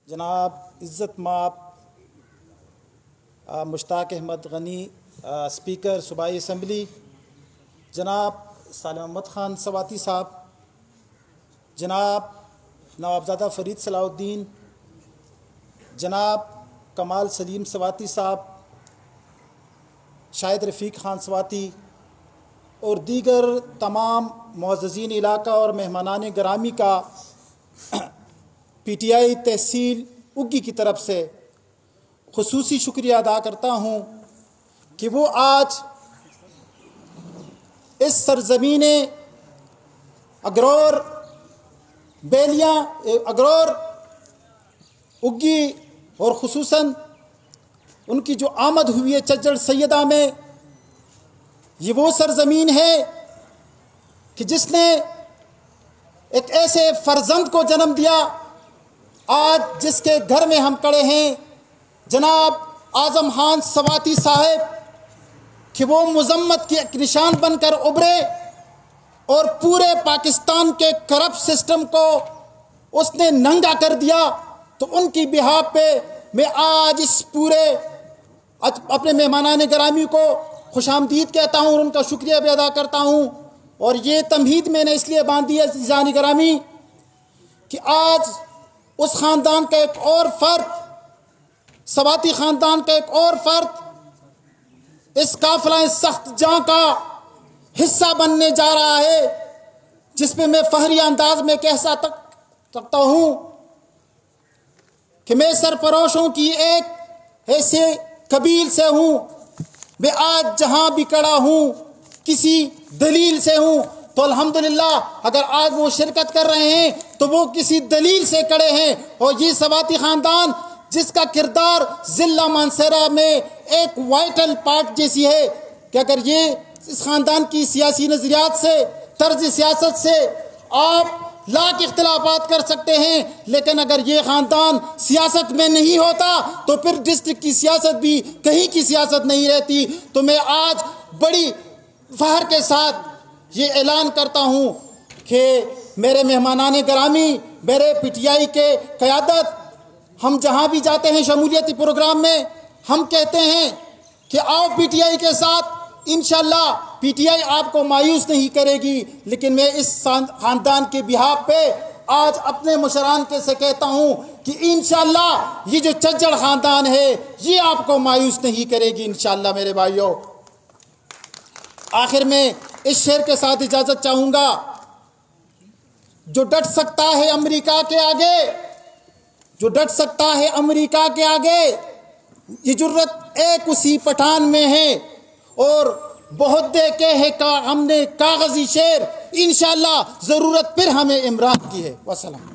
جناب عزت مآب مشتاق احمد غنی اسپیکر صوبائی اسمبلی، جناب سالم احمد خان سواتی صاحب، جناب نوابزادہ فرید صلاح الدین، جناب کمال سلیم سواتی صاحب، شاہد رفیق خان سواتی اور دیگر تمام معززین علاقہ اور مہمانان گرامی کا پی ٹی آئی تحصیل اگی کی طرف سے خصوصی شکریہ ادا کرتا ہوں کہ وہ آج اس سرزمین اگرور بیلیاں اگرور اگی اور خصوصاً ان کی جو آمد ہوئی ہے چچڑ سیدہ میں، یہ وہ سرزمین ہے کہ جس نے ایک ایسے فرزند کو جنم دیا آج جس کے گھر میں ہم کھڑے ہیں، جناب اعظم خان سواتی صاحب، کہ وہ مذمت کی ایک نشان بن کر ابھرے اور پورے پاکستان کے کرپٹ سسٹم کو اس نے ننگا کر دیا۔ تو ان کی بہاف پہ میں آج اس پورے اپنے مہمانان گرامی کو خوش آمدید کہتا ہوں اور ان کا شکریہ بھی ادا کرتا ہوں۔ اور یہ تمہید میں نے اس لیے باندھی ہے عزیزان گرامی کہ آج اس خاندان کا ایک اور فرد، سواتی خاندان کا ایک اور فرد اس قافلہ سخت جاں کا حصہ بننے جا رہا ہے، جس میں فخری انداز میں کہہ سکتا ہوں کہ میں سرفروشوں کی ایک ایسے قبیل سے ہوں۔ میں آج جہاں بھی کھڑا ہوں کسی دلیل سے ہوں، تو الحمدللہ اگر آج وہ شرکت کر رہے ہیں تو وہ کسی دلیل سے کھڑے ہیں۔ اور یہ سواتی خاندان جس کا کردار ضلع مانسہرہ میں ایک وائٹل پارٹ جیسی ہے کہ اگر یہ اس خاندان کی سیاسی نظریات سے، طرز سیاست سے آپ لاکھ اختلافات کر سکتے ہیں، لیکن اگر یہ خاندان سیاست میں نہیں ہوتا تو پھر ڈسٹرکٹ کی سیاست بھی کہیں کی سیاست نہیں رہتی۔ تو میں آج بڑی فخر کے ساتھ یہ اعلان کرتا ہوں کہ میرے مہمانان گرامی، میرے پی ٹی آئی کے قیادت، ہم جہاں بھی جاتے ہیں شمولیتی پروگرام میں ہم کہتے ہیں کہ آؤ پی ٹی آئی کے ساتھ، انشاءاللہ پی ٹی آئی آپ کو مایوس نہیں کرے گی۔ لیکن میں اس خاندان کے بہاف پہ آج اپنے مشران کے سے کہتا ہوں کہ انشاءاللہ یہ جو چچڑ خاندان ہے یہ آپ کو مایوس نہیں کرے گی انشاءاللہ میرے بھائیوں۔ آخر میں اس شعر کے ساتھ اجازت چاہوں گا، جو ڈٹ سکتا ہے امریکہ کے آگے، جو ڈٹ سکتا ہے امریکہ کے آگے، یہ جرت ایک اسی پٹھان میں ہے، اور بہت دیکھے ہے ہم نے کاغذی شعر، انشاءاللہ ضرورت پھر ہمیں عمران کی ہے۔ والسلام۔